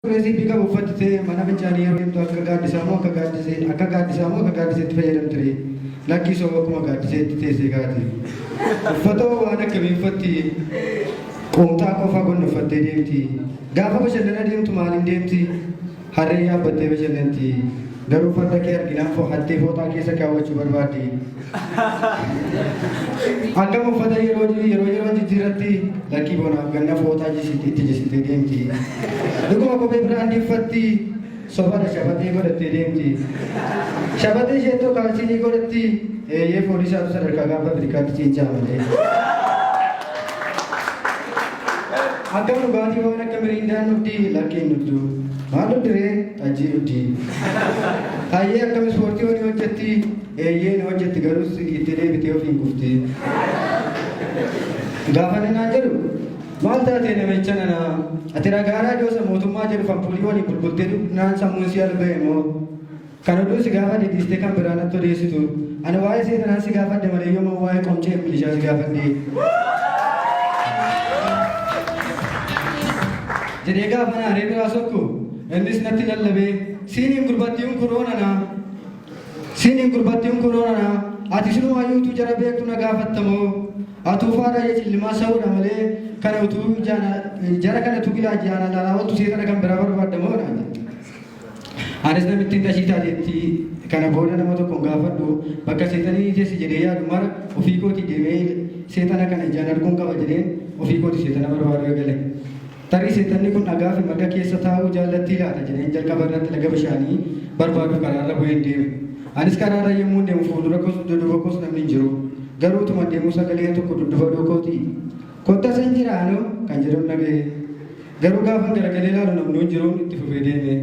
Resipi ka uffatte mana fincaanii yeroo himtu akka gaaddisaa moo akka gaaddisee fayyadamtire lakkii soo akkuma gaaddiseetti teessee kaati. Uffata waan akkamii uffatti qoomtaa qofaa gonne uffattee deemti. Gaafa bashannana deemtu maaliin deemti? Harree yaabbattee bashannanti. Garuu farda kee arginaan fo'attee fooxaa keessa kaawwachuu barbaaddi. Akkam uffata yeroo jijjiirratti lakkii bonaaf ganna fooxaa itti jisitee deemti. Dhuguma kophee biraandii uffatti sofaadha shabatee godhattee deemti. Shabatee isheettoo kaalsiinii godhatti eeyyee poolisaatu sadarkaa gaafa Afrikaatti ciincaa malee. Akkam dhugaatii waan akka miriindaan dhugdi lakkiin dhugdu. Maal dhugdiree ajjii dhugdi. Hayyee akkam ispoortii wani hojjetti eeyyee ni hojjetti garuu itti deebitee ofiin kufti. Gaafa naan jedhu maal taatee namicha nana ati ragaaraa doosa mootummaa jedhu fanfuulii waliin bulbultee naan sammuun si alba'e moo kan oduu si gaafa diddiistee kan biraa natti odeessitu ani waa'ee seetanaan si gaafadhe malee yooma waa'ee qomchee bilishaa si gaafadhe. Jedhee gaafa naaree biraa sokku innis natti lallabee siiniin gurbattiiwwan kuroonana ati sinumayyuutu jara beektu na gaafattamoo atuufaadha cillimaa sa'uudha malee kana utuu jara kanatu bilaa jaalalaa wantu seetana kan biraa barbaadamoo naan jette. Anis namittiin tashiitaa jetti kana booda nama tokkoon gaafadhu bakka seetanii teessi jedhee yaadu mara ofii kooti deemee seetana kana ijaan arguun qaba jedheen ofii kooti seetana barbaadu eegale. Tarii seetanni kun dhagaa fi marga keessa taa'uu jaallattii laata jedheen jalqaba irratti laga bishaanii barbaadu karaarra bu'een deeme. Anis karaarra yommuu deemu fuuldura dudduuba koos namni hin jiru. Garuu utuma deemuu sagalee tokko dudduuba dhookooti. Kottas hin jiraanoo kan jedhamu dhaga'e. Garuu gaafa garagalee ilaalu namni hin jiruun itti fufee deeme.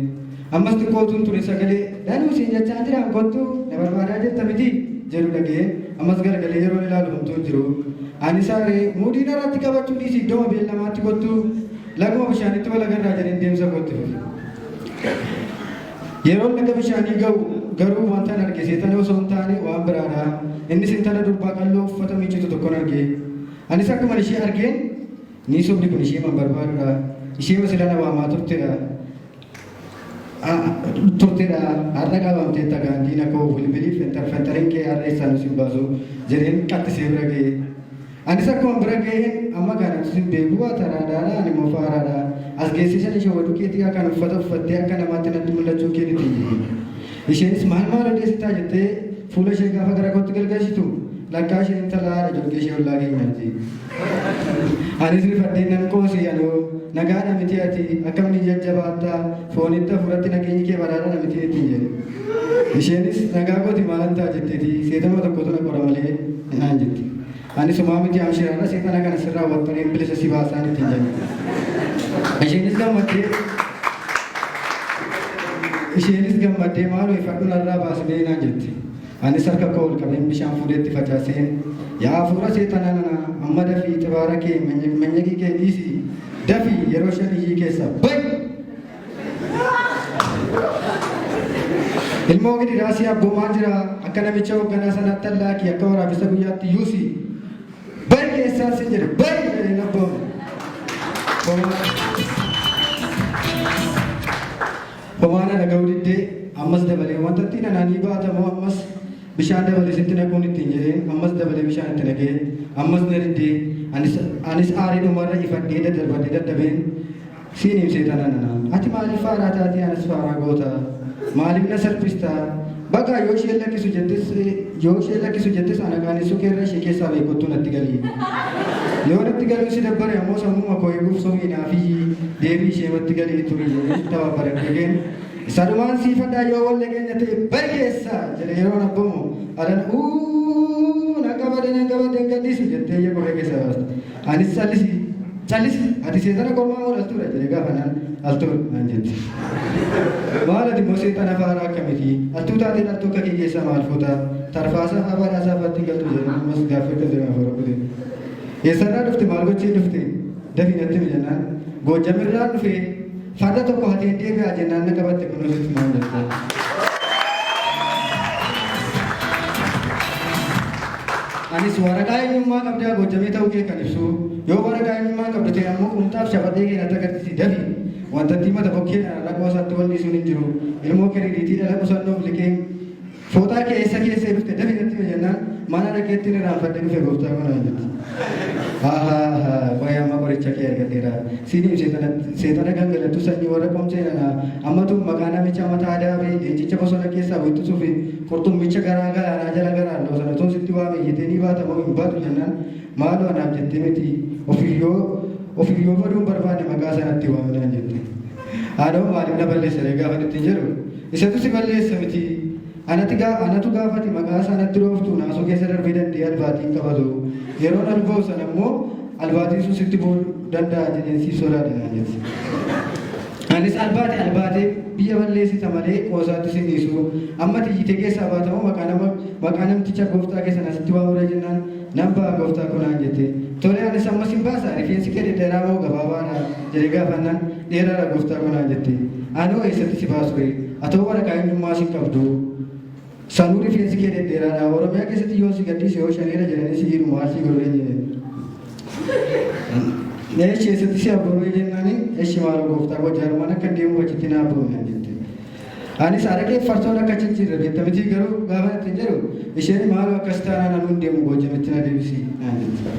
Ammas xiqqootuun ture sagalee danuu siin jechaa jiraan kottuu na barbaadaa jirta miti jedhu dhaga'e. Ammas garagalee yeroo ilaalu homtuu hin jiru. Ani saaree muudii irratti qabachuu dhiisi iddoo beellamaatti kottuu laguma bishaanitti walagarraa jedheen deemsa kootti fufe. Yeroo laga bishaanii ga'u garuu wanta arge seetana osoo hin taane waan biraadha. Innis intala durbaa qalloo uffata miiccitu tokkon arge. Anis akkuma ishee argeen ni sobni kun ishee man barbaadudha. Ishee masila na waamaa turtedha. Har'a qabamtee tagaan diina koo bilbiliif fentariin kee har'a isaan sin baasu jedheen qattisee bira ga'e. Anis akkuma bira ga'een amma gaanatti sin beeku waa taraadhaadha ani immoo faaraadha. As geessisan ishee waduu keetii akkan uffata uffattee akka namaatti natti mul'achuu keetitti. Isheenis maal odeessitaa jettee fuula ishee gaafa gara kootti galgalchitu lakkaa isheen intalaadha jorgee ishee ollaa keenyaatti. Anis rifadheen nan qoosii anoo nagaadha miti ati akkamni jajjabaattaa foonitti hafuuratti nageenyi kee badhaadha miti ittiin jedhe. Isheenis nagaa kooti maalan ta'a jetteeti seetama tokkotu na qora malee naan jetti. Anis homaa miti amshiraadha seetana kana sirraa wattanii bilisa si baasaan ittiin jedhe. Isheenis gammaddee maaloo ifadhu narraa baasnee naan jetti. Anis harka koo ol qabeen bishaan fuudheetti facaaseen yaa hafuura seetanaa nana amma dafii xibaara kee manyakii kee dhiisi dafii yeroo shan iyyii keessa bayi. Ilmoo gidi raasii abboomaa jira akka namicha hoogganaa sanaatti allaakii akka waraabessa guyyaatti yuusi bayi keessaan sin jedhe bayi jedheen abboome. Homaana dhaga'uu diddee ammas dabalee wanta ittiin anaanii baatamoo ammas bishaan dabalee sitti naquun ittiin jedheen ammas dabalee bishaan itti naqee ammas na diddee anis aarii dhumarra ifadhee dadhabeen siin himsee tananana ati maaliif faaraa taatee anas faaraa goota maaliif na salphistaa bakka yoo ishee lakkisu jettes ana qaanessu keerra ishee keessaa beekottuu natti galii yoo natti galuu si dabbare ammoo sammuma koo eeguuf somiinaa fi deebii ishee matti galii ture tababbare dhageen sadumaan siifadhaa yoo wal dhageenya ta'e bari keessa jedhe yeroo nabbamu adan naqabadeen gadhiisi jettee iyya qoree keessa baasta. Anis callisi ati seetana kormaa moo dhaltuudha jedhe gaafa naan dhaltuu naan jetti. Maal ati immoo seetana faaraa akkamiti dhaltuu taatee dhaltuu akka kee keessaa maal fuuta tarfaasaa habaadhaasaa faatti galtu jedhe ammas gaaffii daldalaa afara kute. Eessarraa dhufte maal gochee dhufte dafii natti mijannaan Goojjamirraa dhufee farda tokko hatee deebi'aa jennaan na qabatte kunuunsitti naan jette. Anis waraqaa eenyummaa qabdaa Goojjamee ta'uu kee kan ibsu yoo waraqaa eenyummaa qabdu ta'e ammoo qumxaaf shafatee kee natti agarsiisi dafi wanta timata bokkeen rakkoo isaatti walli sun hin jiru ilmoo kiriitii dhala qusannoof liqeen footaa keessa dhufte dafitatti jennaan mana dhaqeetti irraanfadhee dhufe gooftaa kanaan jedhu. Qoyama qoricha kee argateera. Siiniif seexana gangalattu sanyii warra qomseenana ammatu maqaa namicha mataa daabee leencicha bosona keessaa wittisuu fi qurxummicha garaa garaanaa jala garaan loosana tun sitti waame iyyitee ni baatamoo hin baatu jennaan maaloo anaaf jettee miti ofiyyoo baduun barbaade maqaa sanatti waaminaan jette. Haadhoo maaliif na balleessa gaafa ittiin jedhu isatu si balleessa miti. Anatu gaafati maqaa sanatti rooftu naasoo keessa darbee dandee albaatiin qabatu yeroon alba'u sana immoo albaatiin sun sitti bu'uu danda'a jedheen siif sodaadha jette. Anis albaatee biyya balleessita malee qoosaatti si dhiisu amma tiyyite keessaa baatamu maqaa namticha gooftaa keessan asitti waamudha jennaan nan ba'a gooftaa kunaan jette. Tole anis ammas hin baasa rifeensi kee dheeraa moo gabaabaadha jedhee gaafannaan dheeraadha gooftaa kunaan jette. Anoo eessatti si baasu atoo waraqaa eenyummaa si qabdu. Sanuu rifeensi kee dheeraadha Oromiyaa keessatti yoo si gaddise yoo shaneera jedhanii si hiiru maal si godhee jedhe. Eeshi eessatti si abboonuu jennaani eeshi maaloo gooftaa gojaarmaan akka deemu achitti na abboonaa jette. Anis araqee farsoon akka ciccirre beektamitii garuu gaafa ittiin jedhu isheen maaloo akkas taanaan anuun deemu gojjamitti na deebisi naan jette.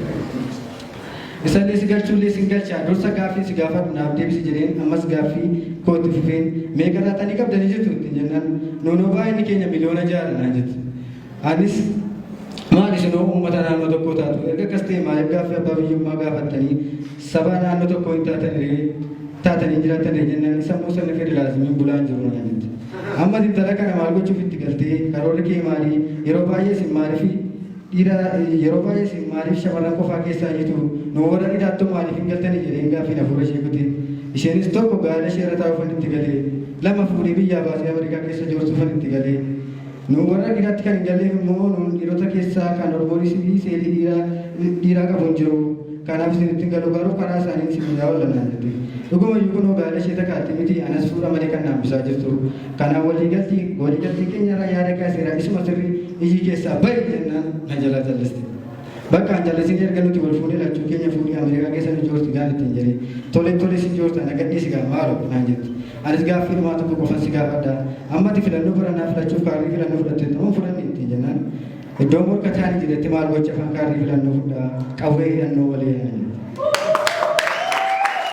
Isallee si galchuullee si galchaa dursa gaaffii si gaafadhu naaf deebisi jedheen ammas gaaffii kootti fufeen meeqa laatanii qabdanii jirtu ittiin jennaan noonoo baay'inni keenya miliyoona jaalanaa jette. Anis maal isinoo uummata naannoo tokkoo taatu erga akkas ta'e maaliif gaaffii abbaa biyyummaa gaafattanii saba naannoo tokkoo hin taatanii jiraatanii jennaan sammuu sanni federaalizimiin bulaan jiru naan jette. Amma intala kana maal gochuuf itti galtee karoorri kee maalii yeroo baay'ee sin maaliif yeroo baay'ee sin maaliif shamarran qofaa keessaa jitu nu warra hidhaattoo maaliif hin galtanii jedheen gaaffii hafuura ishee kute. Isheenis tokko gaala ishee irra taa'uufan itti galee lama fuudhee biyyaa baasee Ameerikaa keessa joorsuufan itti galee. Nu warra dhiiraatti kan hin galleef immoo nuun dhiirota keessaa kan hormoonii fi seelii dhiiraa qabu hin jiru. Kanaaf isin ittiin galu garuu karaa isaanii isin miidhaa oolanaa jette. Dhuguma iyyuu kunoo gaala ishee takkaatti miti anas fuudha malee kan naambisaa jirtu. Kanaaf waliigaltii keenyarraa yaada kaaseera isuma sirrii ijii keessaa bahi jennaan na jalaa jalliste. Bakka an jallisin erga nuti wal fuudhee lachuu keenya fuudhee Ameerikaa keessa nu joorti gaan ittiin jedhee tole si joorta nagadhee si gaa maaloo naan jetti. Anis gaaffii dhumaa tokko qofan si gaafadha. Ammati filannoo baranaa filachuuf kaarrii filannoo fudhatte ta'uu fudhanne ittiin jennaan. Iddoon morka taa'anii jedhetti maal gocha afaan kaarrii filannoo fudhaa qawwee hidhannoo malee.